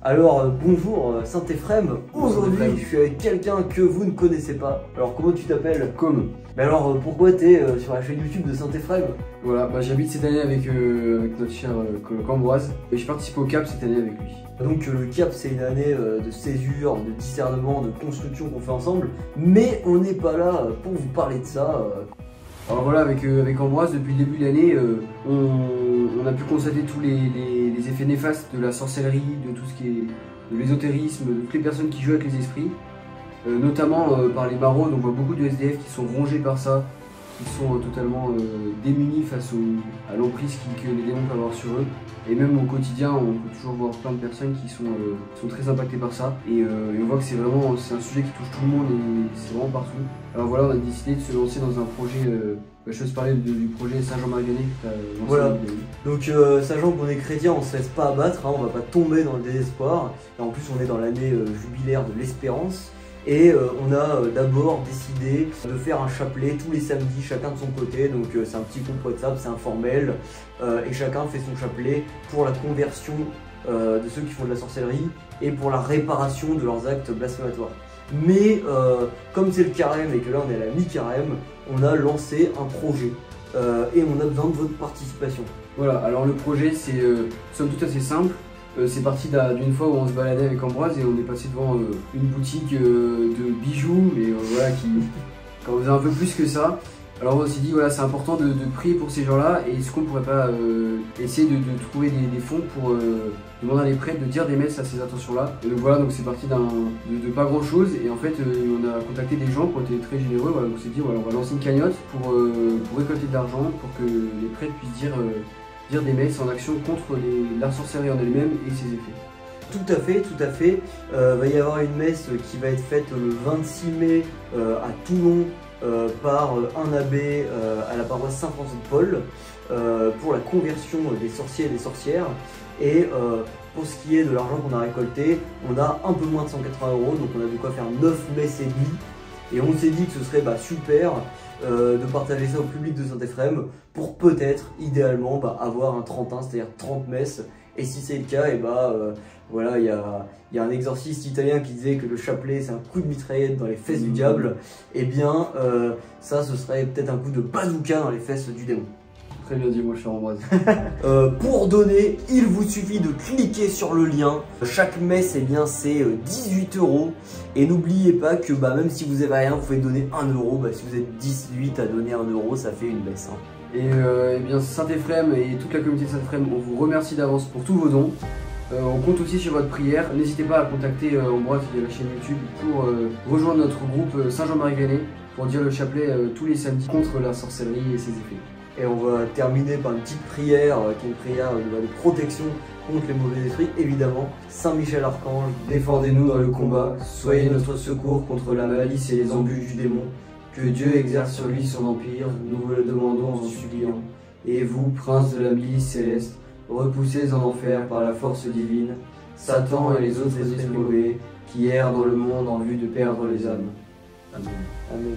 Alors bonjour Saint-Ephrem, aujourd'hui je suis avec quelqu'un que vous ne connaissez pas. Alors comment tu t'appelles? Comme. Mais alors pourquoi t'es sur la chaîne YouTube de Saint-Ephrem? Voilà, j'habite cette année avec notre cher coloc Ambroise et je participe au CAP cette année avec lui. Donc le CAP c'est une année de césure, de discernement, de construction qu'on fait ensemble, mais on n'est pas là pour vous parler de ça. Alors voilà, avec Ambroise, depuis le début de l'année, on a pu constater tous les effets néfastes de la sorcellerie, de tout ce qui est de l'ésotérisme, de toutes les personnes qui jouent avec les esprits, notamment par les maraudes. On voit beaucoup de SDF qui sont rongés par ça, qui sont totalement démunis face à l'emprise que les démons peuvent avoir sur eux. Et même au quotidien, on peut toujours voir plein de personnes qui sont très impactées par ça. Et on voit que c'est un sujet qui touche tout le monde et c'est vraiment partout. Alors voilà, on a décidé de se lancer dans un projet, je vais te parler du projet Saint-Jean-Marie-Vianney. Voilà, donc sachant qu'on est chrétien, on ne se laisse pas abattre, hein, on va pas tomber dans le désespoir. Et en plus on est dans l'année jubilaire de l'espérance. Et on a d'abord décidé de faire un chapelet tous les samedis, chacun de son côté. Donc c'est un petit groupe WhatsApp, c'est informel. Et chacun fait son chapelet pour la conversion de ceux qui font de la sorcellerie et pour la réparation de leurs actes blasphématoires. Mais comme c'est le carême et que là on est à la mi-carême, on a lancé un projet et on a besoin de votre participation. Voilà, alors le projet c'est somme toute assez simple. C'est parti d'une fois où on se baladait avec Ambroise et on est passé devant une boutique de bijoux, mais voilà, qui faisait un peu plus que ça. Alors on s'est dit, voilà, c'est important de prier pour ces gens-là, et est-ce qu'on pourrait pas essayer de trouver des fonds pour demander à les prêtres de dire des messes à ces intentions-là. Et donc voilà, donc c'est parti de pas grand-chose, et en fait on a contacté des gens qui ont été très généreux. Voilà, donc on s'est dit, voilà, on va lancer une cagnotte pour récolter de l'argent, pour que les prêtres puissent dire des messes en action contre la sorcellerie en elle-même et ses effets. Tout à fait, tout à fait. Va y avoir une messe qui va être faite le 26 mai à Toulon par un abbé à la paroisse Saint-François de Paul pour la conversion des sorciers et des sorcières. Et pour ce qui est de l'argent qu'on a récolté, on a un peu moins de 180 €, donc on a de quoi faire 9 messes et demie. Et on s'est dit que ce serait super de partager ça au public de Saint-Ephrem pour peut-être, idéalement, avoir un 31, c'est-à-dire 30 messes. Et si c'est le cas, et voilà, il y a un exorciste italien qui disait que le chapelet c'est un coup de mitraillette dans les fesses du diable. Et bien, ça, ce serait peut-être un coup de bazooka dans les fesses du démon. Très bien dit, moi je suis Ambroise. Pour donner, il vous suffit de cliquer sur le lien. Chaque messe, c'est 18 €. Et n'oubliez pas que même si vous n'avez rien, vous pouvez donner 1 €. Si vous êtes 18 à donner 1 €, ça fait une messe. Hein. Et bien Saint-Ephrem et toute la communauté de Saint-Ephrem, on vous remercie d'avance pour tous vos dons. On compte aussi sur votre prière. N'hésitez pas à contacter Ambroise via la chaîne YouTube pour rejoindre notre groupe Saint-Jean-Marie-Vianney pour dire le chapelet tous les samedis contre la sorcellerie et ses effets. Et on va terminer par une petite prière, qui est une prière de protection contre les mauvais esprits, évidemment. Saint Michel Archange, défendez-nous dans le combat, soyez notre secours contre la malice et les embûches du démon. Que Dieu exerce sur lui son empire, nous vous le demandons en suppliant. Et vous, prince de la milice céleste, repoussés en enfer par la force divine, Satan et les autres esprits mauvais qui errent dans le monde en vue de perdre les âmes. Amen. Amen.